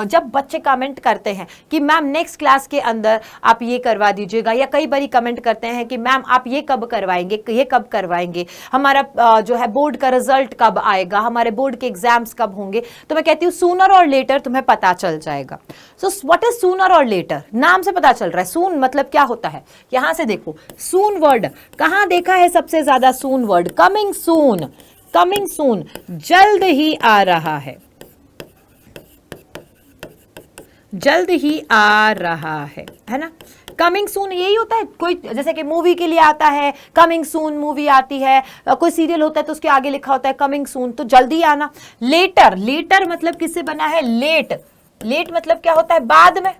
A: जब बच्चे कमेंट करते हैं कि मैम नेक्स्ट क्लास के अंदर आप ये करवा दीजिएगा, या कई बारी कमेंट करते हैं कि मैम आप ये कब करवाएंगे, ये कब करवाएंगे, हमारा जो है बोर्ड का रिजल्ट कब आएगा, हमारे बोर्ड के एग्जाम्स कब होंगे। तो मैं कहती हूँ सूनर और लेटर तुम्हें पता चल जाएगा। सो व्हाट इज सूनर और लेटर, नाम से पता चल रहा है। सून मतलब क्या होता है, यहां से देखो सून वर्ड कहां देखा है सबसे ज्यादा, soon word coming soon, coming soon, जल्द ही आ रहा है, जल्द ही आ रहा है ना। कमिंग सून यही होता है, कोई जैसे कि मूवी के लिए आता है कमिंग सून मूवी आती है, कोई सीरियल होता है तो उसके आगे लिखा होता है कमिंग सून, तो जल्दी आना। लेटर, लेटर मतलब किससे बना है, लेट, लेट मतलब क्या होता है, बाद में,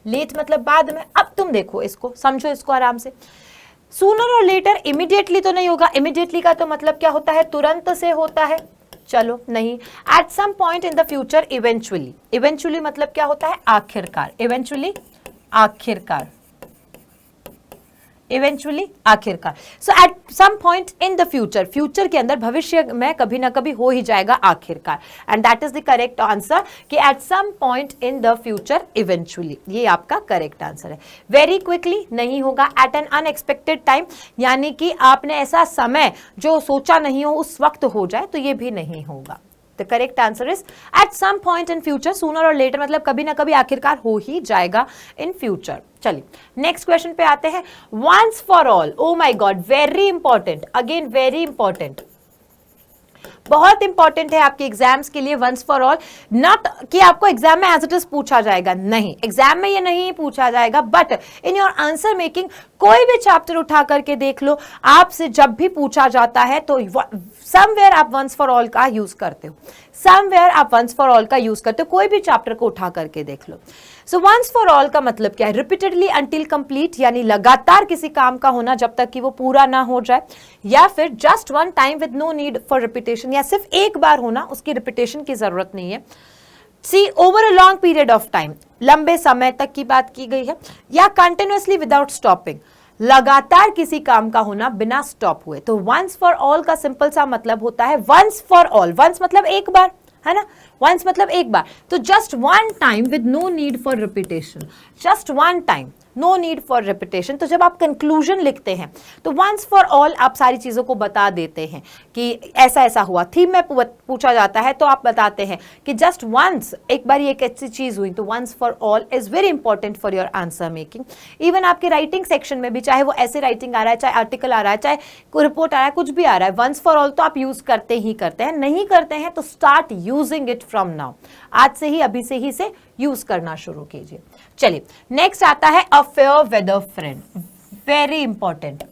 A: लेट मतलब बाद में। अब तुम देखो इसको, समझो इसको आराम से। सूनर और लेटर इमीडिएटली तो नहीं होगा, इमीडिएटली का तो मतलब क्या होता है, तुरंत से होता है, चलो नहीं। At some point in the future, eventually, eventually मतलब क्या होता है, आखिरकार, इवेंचुअली आखिरकार, इवेंचुअली आखिरकार। So at some point in the future, future के अंदर भविष्य में कभी ना कभी हो ही जाएगा आखिरकार, and that is the correct answer कि at some point in the future eventually, ये आपका करेक्ट आंसर है। वेरी क्विकली नहीं होगा, एट एन अनएक्सपेक्टेड टाइम, यानी कि आपने ऐसा समय जो सोचा नहीं हो उस वक्त हो जाए, तो ये भी नहीं होगा। The correct answer is at some point in future, sooner or later मतलब कभी ना कभी आखिरकार हो ही जाएगा in future। चलिए नेक्स्ट क्वेश्चन पे आते हैं। once for all, oh my god, very important, again very important, बहुत इंपॉर्टेंट है आपके एग्जाम्स के लिए। वंस फॉर ऑल, नॉट कि आपको एग्जाम में एज इट इज पूछा जाएगा, नहीं, एग्जाम में ये नहीं पूछा जाएगा, but in your answer making कोई भी चैप्टर उठा करके देख लो, आपसे जब भी पूछा जाता है तो समवेयर आप वंस फॉर ऑल का यूज करते हो, समवेयर आप वंस फॉर ऑल का यूज करते हो, कोई भी चैप्टर को उठा करके देख लो। सो वंस फॉर ऑल का मतलब क्या है, रिपीटेडली अंटिल कंप्लीट, यानी लगातार किसी काम का होना जब तक कि वो पूरा ना हो जाए, या फिर just one time with no need for repetition, या सिर्फ एक बार होना, उसकी रिपीटेशन की जरूरत नहीं है। See over a long period of time, लंबे समय तक की बात की गई है, या कंटिन्यूअसली विदाउट स्टॉपिंग, लगातार किसी काम का होना बिना स्टॉप हुए। तो वंस फॉर ऑल का सिंपल सा मतलब होता है वंस फॉर ऑल, वंस मतलब एक बार, है ना, वंस मतलब एक बार, तो just one time with no need for repetition, just one time, no need for repetition. तो जब आप कंक्लूजन लिखते हैं तो वंस फॉर ऑल आप सारी चीजों को बता देते हैं कि ऐसा ऐसा हुआ। थीम में पूछा जाता है तो आप बताते हैं कि जस्ट वंस, एक बार ये एक ऐसी चीज हुई, तो once for all is very important for your answer making. Even आपके राइटिंग सेक्शन में भी, चाहे वो ऐसे राइटिंग आ रहा है, चाहे आर्टिकल आ रहा है, चाहे कोई रिपोर्ट आ रहा है, कुछ भी आ रहा है, वंस फॉर ऑल तो आप यूज करते ही करते हैं। नहीं करते हैं तो start using it from now, आज से ही, अभी से ही से यूज करना शुरू कीजिए। चलिए नेक्स्ट आता है a fair weather friend, very important,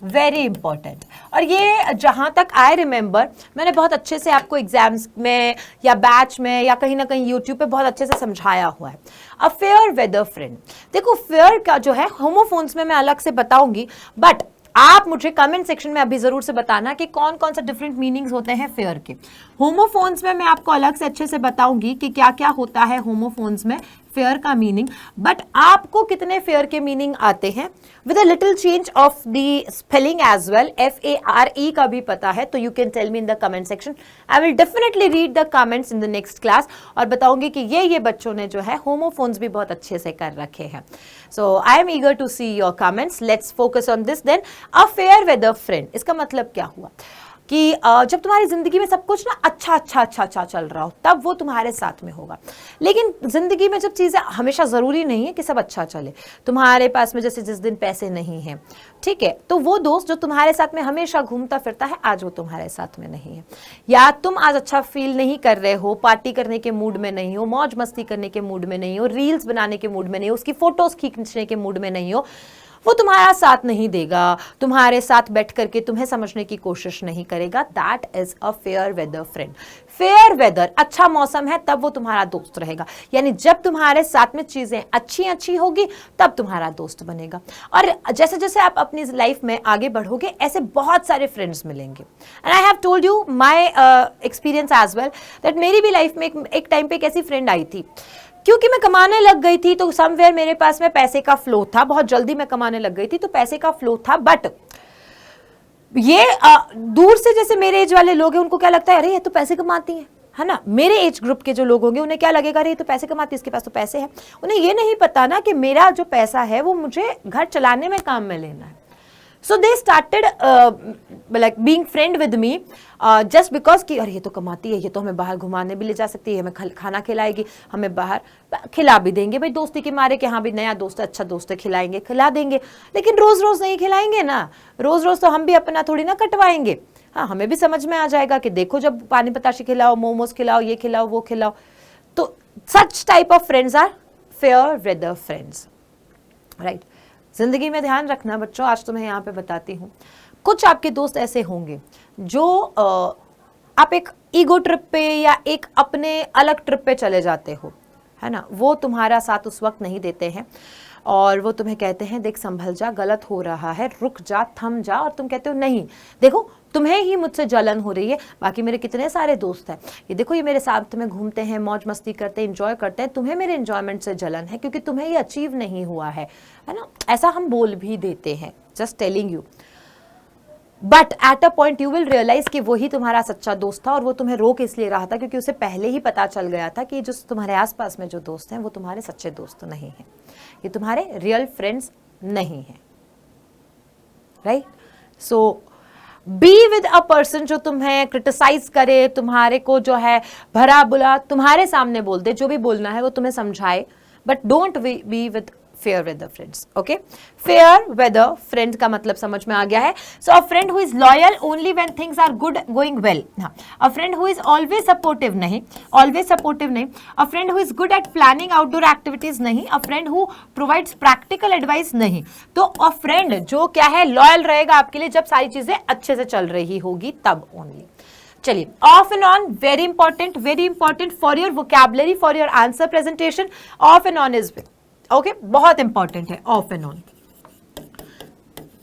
A: very important. और ये जहां तक आई रिमेंबर, मैंने बहुत अच्छे से आपको एग्जाम्स में या बैच में या कहीं ना कहीं यूट्यूब पे बहुत अच्छे से समझाया हुआ है। अ फेयर वेदर फ्रेंड, देखो फेयर का जो है होमोफोन्स में मैं अलग से बताऊंगी, बट आप मुझे कमेंट सेक्शन में अभी जरूर से बताना कि कौन कौन सा डिफरेंट मीनिंग्स होते हैं फेयर के। होमोफोन्स में मैं आपको अलग से अच्छे से बताऊंगी कि क्या क्या होता है होमोफोन्स में फेयर का मीनिंग, बट आपको कितने फेयर के मीनिंग आते हैं with a little change of the spelling as well, FARE का भी पता है तो you can tell me in the comment section. I will definitely read the comments in the next class और बताऊंगी कि ये बच्चों ने जो है होमोफोन्स भी बहुत अच्छे से कर रखे हैं। So I am eager to see your comments, let's focus on this then. A fair weather friend, इसका मतलब क्या हुआ कि जब तुम्हारी जिंदगी में सब कुछ ना अच्छा चल रहा हो तब वो तुम्हारे साथ में होगा। लेकिन जिंदगी में जब चीजें, हमेशा जरूरी नहीं है कि सब अच्छा चले, तुम्हारे पास में जैसे जिस दिन पैसे नहीं हैं, ठीक है, तो वो दोस्त जो तुम्हारे साथ में हमेशा घूमता फिरता है, आज वो तुम्हारे साथ में नहीं है, या तुम आज अच्छा फील नहीं कर रहे हो, पार्टी करने के मूड में नहीं हो, मौज मस्ती करने के मूड में नहीं हो, रील्स बनाने के मूड में नहीं हो, उसकी फोटोज खींचने के मूड में नहीं हो, वो तुम्हारा साथ नहीं देगा, तुम्हारे साथ बैठ करके तुम्हें समझने की कोशिश नहीं करेगा। That is a fair weather friend. Fair weather, अच्छा मौसम है तब वो तुम्हारा दोस्त रहेगा, यानी जब तुम्हारे साथ में चीजें अच्छी अच्छी होगी तब तुम्हारा दोस्त बनेगा। और जैसे जैसे आप अपनी लाइफ में आगे बढ़ोगे ऐसे बहुत सारे फ्रेंड्स मिलेंगे। And I have told you my experience as well that मेरी भी लाइफ में एक टाइम पे एक ऐसी फ्रेंड आई थी, क्योंकि मैं कमाने लग गई थी तो समवेयर मेरे पास में पैसे का फ्लो था, बहुत जल्दी मैं कमाने लग गई थी तो पैसे का फ्लो था। बट ये दूर से जैसे मेरे एज वाले लोग हैं उनको क्या लगता है, अरे ये तो पैसे कमाती है ना। मेरे एज ग्रुप के जो लोग होंगे उन्हें क्या लगेगा, अरे ये तो पैसे कमाती है, इसके पास तो पैसे हैं। उन्हें ये नहीं पता ना कि मेरा जो पैसा है वो मुझे घर चलाने में काम में लेना है। So they started like being friend with me just because कि अरे ये तो कमाती है, ये तो हमें बाहर घुमाने भी ले जा सकती है, हमें खाना खिलाएगी, हमें बाहर खिला भी देंगे भाई दोस्ती के मारे कि हाँ भी नया दोस्त है, अच्छा दोस्त है, खिलाएंगे खिला देंगे। लेकिन रोज रोज नहीं खिलाएंगे ना, रोज रोज तो हम भी अपना थोड़ी ना कटवाएंगे। हाँ, हमें भी समझ में आ जाएगा कि देखो जब पानी बताशे खिलाओ, मोमोज खिलाओ, ये खिलाओ, वो खिलाओ। तो such type of friends are fair weather friends, right. जिंदगी में ध्यान रखना बच्चों, आज तो मैं यहाँ पे बताती हूँ, कुछ आपके दोस्त ऐसे होंगे जो आप एक ईगो ट्रिप पे या एक अपने अलग ट्रिप पे चले जाते हो, है ना, वो तुम्हारा साथ उस वक्त नहीं देते हैं और वो तुम्हें कहते हैं देख संभल जा, गलत हो रहा है, रुक जा, थम जा। और तुम कहते हो नहीं, देखो तुम्हें ही मुझसे जलन हो रही है, बाकी मेरे कितने सारे दोस्त हैं, ये देखो ये मेरे साथ में घूमते हैं, मौज मस्ती करते हैं, एंजॉय करते हैं, तुम्हें मेरे एंजॉयमेंट से जलन है क्योंकि तुम्हें ये अचीव नहीं हुआ है ना। ऐसा हम बोल भी देते हैं, just telling you. But at a point you will realize कि वही तुम्हारा सच्चा दोस्त था और वो तुम्हें रोक इसलिए रहा था क्योंकि उसे पहले ही पता चल गया था कि जो तुम्हारे आसपास में जो दोस्त हैं वो तुम्हारे सच्चे दोस्त नहीं हैं, ये तुम्हारे रियल फ्रेंड्स नहीं हैं, right. So be with a person जो तुम्हें क्रिटिसाइज करे, तुम्हारे को जो है भरा बुला तुम्हारे सामने बोल दे, जो भी बोलना है वो तुम्हें समझाए, but don't be with fair weather friends. Okay, fair weather friend का मतलब समझ में आ गया है। So a friend who is loyal only when things are good going well. हाँ, a friend who is always supportive नहीं, ऑलवेज सपोर्टिव नहीं। A friend who is good at planning outdoor activities नहीं। A friend who provides practical advice नहीं। तो अ friend जो क्या है, loyal रहेगा आपके लिए जब सारी चीजें अच्छे से चल रही होगी तब ओनली। चलिए, of and on very important for your vocabulary, for your answer presentation. Of and on is okay, बहुत इंपॉर्टेंट है of and on,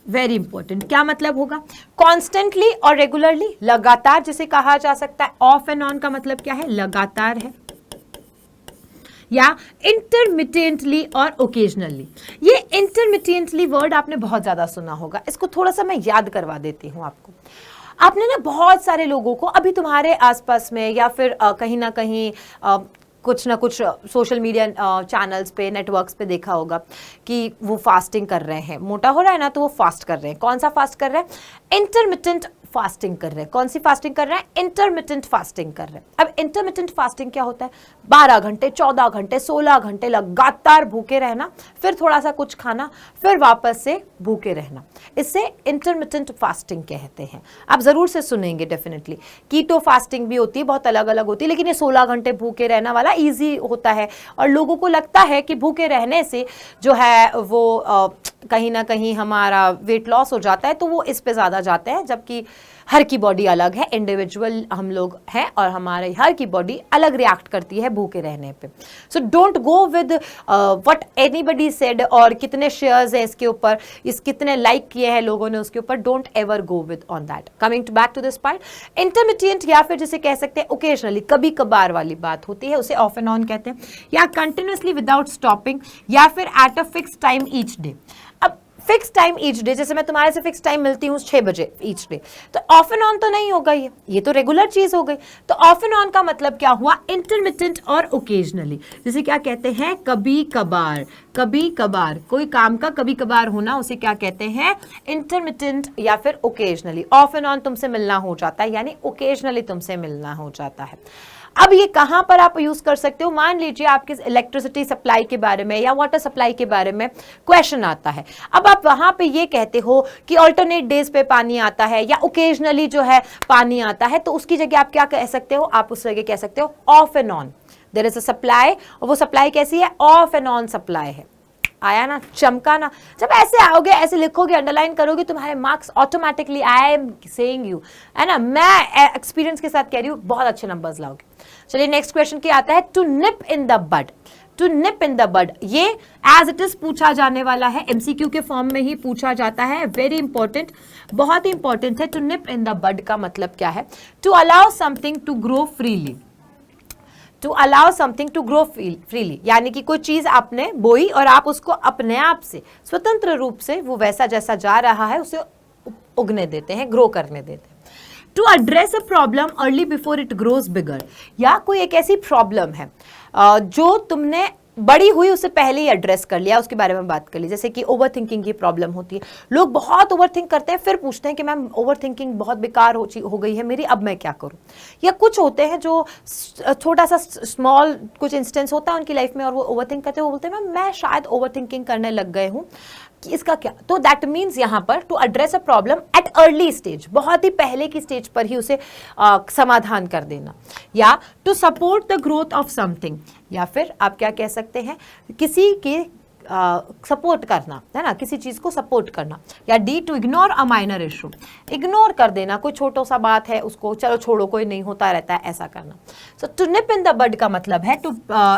A: very important. क्या मतलब होगा, कॉन्स्टेंटली और रेगुलरली, लगातार जिसे कहा जा सकता है। ऑफ एंड ऑन का मतलब क्या है, लगातार है, या इंटरमिटेंटली और ओकेजनली। ये इंटरमिटेंटली वर्ड आपने बहुत ज्यादा सुना होगा, इसको थोड़ा सा मैं याद करवा देती हूं आपको। आपने ना बहुत सारे लोगों को अभी तुम्हारे आसपास में या फिर कहीं ना कहीं कुछ ना कुछ सोशल मीडिया चैनल्स पे, नेटवर्क्स पे देखा होगा कि वो फास्टिंग कर रहे हैं, मोटा हो रहा है ना तो वो फास्ट कर रहे हैं। कौन सा फास्ट कर रहे हैं, इंटरमिटेंट फास्टिंग कर रहे हैं। कौन सी फास्टिंग कर रहे हैं, इंटरमिटेंट फास्टिंग कर रहे हैं। अब इंटरमिटेंट फास्टिंग क्या होता है, 12 घंटे 14 घंटे 16 घंटे लगातार भूखे रहना, फिर थोड़ा सा कुछ खाना, फिर वापस से भूखे रहना, इससे इंटरमिटेंट फास्टिंग कहते हैं। आप जरूर से सुनेंगे डेफिनेटली। कीटो फास्टिंग भी होती है, बहुत अलग अलग होती है, लेकिन ये 16 घंटे भूखे रहना वाला ईजी होता है और लोगों को लगता है कि भूखे रहने से जो है वो कहीं ना कहीं हमारा वेट लॉस हो जाता है, तो वो इस पे ज्यादा जाते हैं, जबकि हर की बॉडी अलग है, इंडिविजुअल हम लोग हैं और हमारे हर की बॉडी अलग रिएक्ट करती है भूखे रहने पे। So don't go with what anybody said और कितने शेयर्स हैं इसके ऊपर, इस कितने लाइक किए हैं लोगों ने उसके ऊपर, don't ever go with on that. Coming to back to this point, intermittent या फिर जिसे कह सकते हैं ओकेजनली, कभी कभार वाली बात होती है, उसे ऑफ एंड ऑन कहते हैं, या कंटिन्यूअसली विदाउट स्टॉपिंग, या फिर at a fix time each day. अब फिक्स टाइम ईच डे, जैसे मैं तुम्हारे से फिक्स टाइम मिलती हूँ 6 बजे ईच डे, तो ऑफ एंड ऑन तो नहीं होगा, ये तो रेगुलर चीज हो गई। तो ऑफ एंड ऑन का मतलब क्या हुआ, इंटरमिटेंट और ओकेजनली, जिसे क्या कहते हैं, कभी कभार। कभी कभार कोई काम का कभी कभार होना, उसे क्या कहते हैं, इंटरमिटेंट या फिर ओकेजनली। ऑफ एंड ऑन तुमसे मिलना हो जाता है, यानी ओकेजनली तुमसे मिलना हो जाता है। अब ये कहां पर आप यूज कर सकते हो, मान लीजिए आपके इलेक्ट्रिसिटी सप्लाई के बारे में या वाटर सप्लाई के बारे में क्वेश्चन आता है। अब आप वहां पे ये कहते हो कि ऑल्टरनेट डेज पे पानी आता है या ओकेजनली जो है पानी आता है, तो उसकी जगह आप क्या कह सकते हो, आप उस जगह कह सकते हो off and on. There is a supply, और वो सप्लाई कैसी है, ऑफ एंड ऑन सप्लाई है। आया ना, चमका ना। जब ऐसे आओगे, ऐसे लिखोगे, अंडरलाइन करोगे, तुम्हारे marks automatically, I am saying you, है ना, मैं एक्सपीरियंस के साथ कह रही हूँ, बहुत अच्छे नंबर्स लाओगे। चलिए नेक्स्ट क्वेश्चन क्या आता है, to nip in the bud. To nip in the bud, ये एज इट इज पूछा जाने वाला है, एमसीक्यू के फॉर्म में ही पूछा जाता है, वेरी इंपॉर्टेंट, बहुत ही इंपॉर्टेंट है। To nip in the bud का मतलब क्या है, to allow something to grow freely. To allow something to grow freely, यानी कि कोई चीज आपने बोई और आप उसको अपने आप से स्वतंत्र रूप से वो वैसा जैसा जा रहा है उसे उगने देते हैं, ग्रो करने देते हैं। To address a problem early before it grows bigger, या कोई एक ऐसी प्रॉब्लम है जो तुमने बड़ी हुई उससे पहले ही एड्रेस कर लिया, उसके बारे में बात कर ली। जैसे कि ओवर थिंकिंग की प्रॉब्लम होती है, लोग बहुत ओवर थिंक करते हैं, फिर पूछते हैं कि मैम ओवर थिंकिंग बहुत बेकार हो गई है मेरी, अब मैं क्या करूं। या कुछ होते हैं जो छोटा सा स्मॉल कुछ इंस्टेंस होता है उनकी लाइफ में और वो ओवर थिंक करते हैं, वो बोलते हैं मैम मैं शायद ओवर थिंकिंग करने लग गए हूँ, कि इसका क्या। तो दैट मीन्स यहाँ पर to address a problem at early stage, बहुत ही पहले की स्टेज पर ही उसे समाधान कर देना। या to support the growth of something, या फिर आप क्या कह सकते हैं, किसी के सपोर्ट करना, है ना, किसी चीज को सपोर्ट करना। या डी to ignore a minor issue, ignore कर देना, कोई छोटा सा बात है उसको चलो छोड़ो, कोई नहीं, होता रहता है, ऐसा करना। सो to nip in the bud का मतलब है to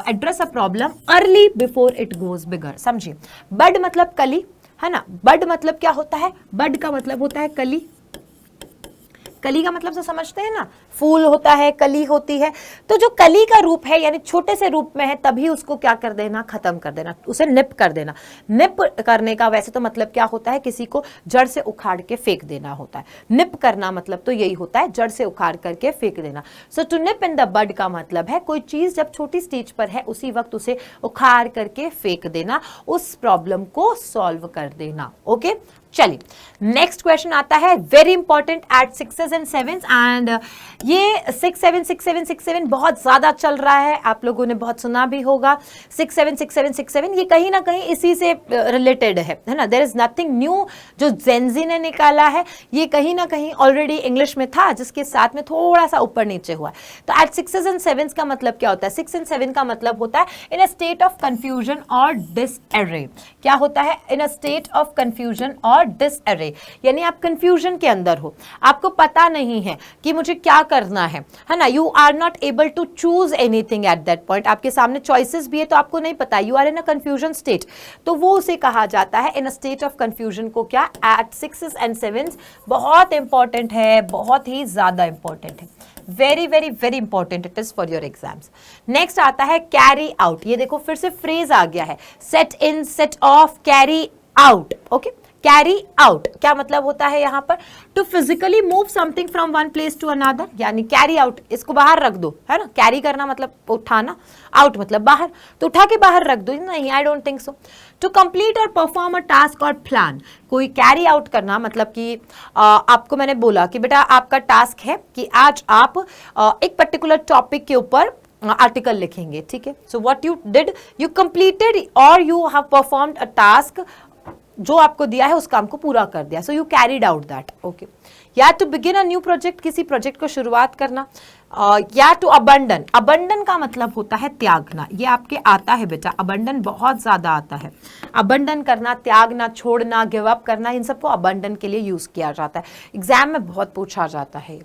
A: address a problem early before it goes bigger. समझिए, बड मतलब कली, है ना, बड मतलब क्या होता है, बड का मतलब होता है कली। कली का मतलब तो समझते हैं ना, फूल होता है, कली होती है, तो जो कली का रूप है यानी छोटे से रूप में है, तभी उसको क्या कर देना, खत्म कर देना, उसे निप कर देना। निप करने का वैसे तो मतलब क्या होता है, किसी को जड़ से उखाड़ के फेंक देना होता है। निप करना मतलब तो यही होता है, जड़ से उखाड़ करके फेंक देना। सो to nip in the bud का मतलब है कोई चीज जब छोटी स्टेज पर है उसी वक्त उसे उखाड़ करके फेंक देना, उस प्रॉब्लम को सॉल्व कर देना। ओके, चलिए नेक्स्ट क्वेश्चन आता है, very important at 6s and 7s, and ये 6 7 6 7 6 7 बहुत ज्यादा चल रहा है, आप लोगों ने बहुत सुना भी होगा। 6 7 6 7 6 7 ये कहीं ना कहीं इसी से रिलेटेड है ना, देयर इज नथिंग न्यू जो जेनजी ने निकाला है, ये कहीं ना कहीं ऑलरेडी इंग्लिश में था, जिसके साथ में थोड़ा सा ऊपर नीचे हुआ। तो एट 6s and 7s का मतलब क्या होता है, 6 and 7 का मतलब होता है in a state of confusion और डिसअरे। क्या होता है, in a state of confusion और डिसअरे, यानी आप कंफ्यूजन के अंदर हो, आपको पता नहीं है कि मुझे क्या करना है ना, you are not able to choose anything at that point, आपके सामने चॉइसेस भी है तो आपको नहीं पता, you are in a confusion state, तो वो उसे कहा जाता है in a state of confusion को क्या, एट 6s and 7s। बहुत इंपॉर्टेंट है, बहुत ही ज्यादा इंपॉर्टेंट है, very very very important it is for your exams. Next आता है कैरी आउट, ये देखो फिर से फ्रेज आ गया है, set in, set off, carry out. Okay, carry out क्या मतलब होता है यहाँ पर, to physically move something from one place to another, यानी कैरी आउट, इसको बाहर रख दो, है ना, कैरी करना मतलब उठाना, आउट मतलब बाहर, तो उठा के बाहर रख दो, नहीं I don't think so. To complete और परफॉर्म अ टास्क और प्लान, कोई कैरी आउट करना मतलब कि आपको मैंने बोला कि बेटा आपका टास्क है कि आज आप एक पर्टिकुलर टॉपिक के ऊपर आर्टिकल लिखेंगे, ठीक है। So what you did, you completed और you have performed a task, जो आपको दिया है उस काम को पूरा कर दिया, so you carried out that. Okay, या to begin a new project, किसी प्रोजेक्ट को शुरुआत करना, या टू अबंडन, अबंडन का मतलब होता है त्यागना, ये आपके आता है बेटा, अबंडन बहुत ज्यादा आता है, अबंडन करना, त्यागना, छोड़ना, गिव अप करना, इन सबको अबंडन के लिए यूज किया जाता है, एग्जाम में बहुत पूछा जाता है।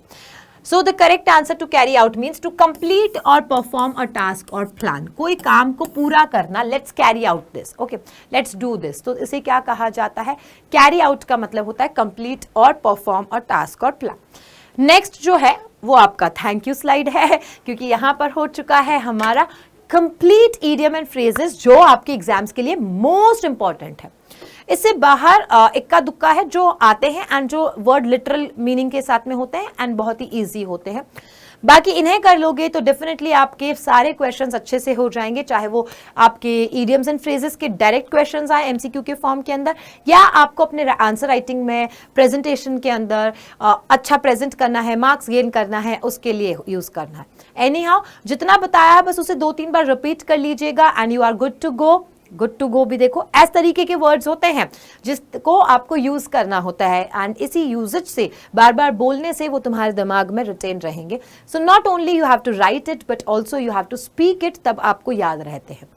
A: So the correct answer to carry out means to complete or perform a task or plan, कोई काम को पूरा करना, let's carry out this, okay, let's do this, तो इसे क्या कहा जाता है, carry out का मतलब होता है complete और perform a task or plan। Next जो है वो आपका थैंक यू स्लाइड है, क्योंकि यहाँ पर हो चुका है हमारा कंप्लीट इडियम एंड फ्रेजेस जो आपके एग्जाम्स के लिए मोस्ट इंपॉर्टेंट है। इससे बाहर इक्का दुक्का है जो आते हैं एंड जो वर्ड लिटरल मीनिंग के साथ में होते हैं एंड बहुत ही इजी होते हैं, बाकी इन्हें कर लोगे तो डेफिनेटली आपके सारे क्वेश्चंस अच्छे से हो जाएंगे, चाहे वो आपके इडियम्स एंड फ्रेजेस के डायरेक्ट क्वेश्चंस आए एमसीक्यू के फॉर्म के अंदर, या आपको अपने आंसर राइटिंग में प्रेजेंटेशन के अंदर अच्छा प्रेजेंट करना है, मार्क्स गेन करना है, उसके लिए यूज करना है। एनी हाउ जितना बताया है बस उसे 2-3 बार रिपीट कर लीजिएगा and you are good to go. Good to go भी देखो इस तरीके के वर्ड्स होते हैं जिसको आपको यूज करना होता है एंड इसी यूजेज से बार बार बोलने से वो तुम्हारे दिमाग में रिटेन रहेंगे। So not only you have to write it but also you have to speak it, तब आपको याद रहते हैं।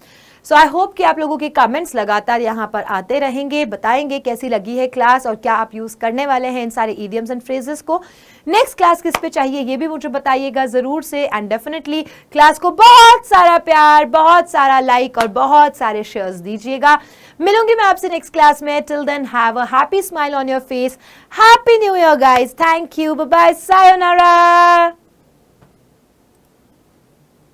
A: सो आई होप कि आप लोगों के कमेंट्स लगातार यहाँ पर आते रहेंगे, बताएंगे कैसी लगी है क्लास और क्या आप यूज़ करने वाले हैं इन सारे इडियम्स एंड फ्रेजेस को। नेक्स्ट क्लास किस पे चाहिए ये भी मुझे बताइएगा ज़रूर से, एंड डेफिनेटली क्लास को बहुत सारा प्यार, बहुत सारा लाइक और बहुत सारे शेयर्स दीजिएगा। मिलूंगी मैं आपसे नेक्स्ट क्लास में। Till then have a happy smile on your face. Happy new year guys, thank you, bye bye, sayonara.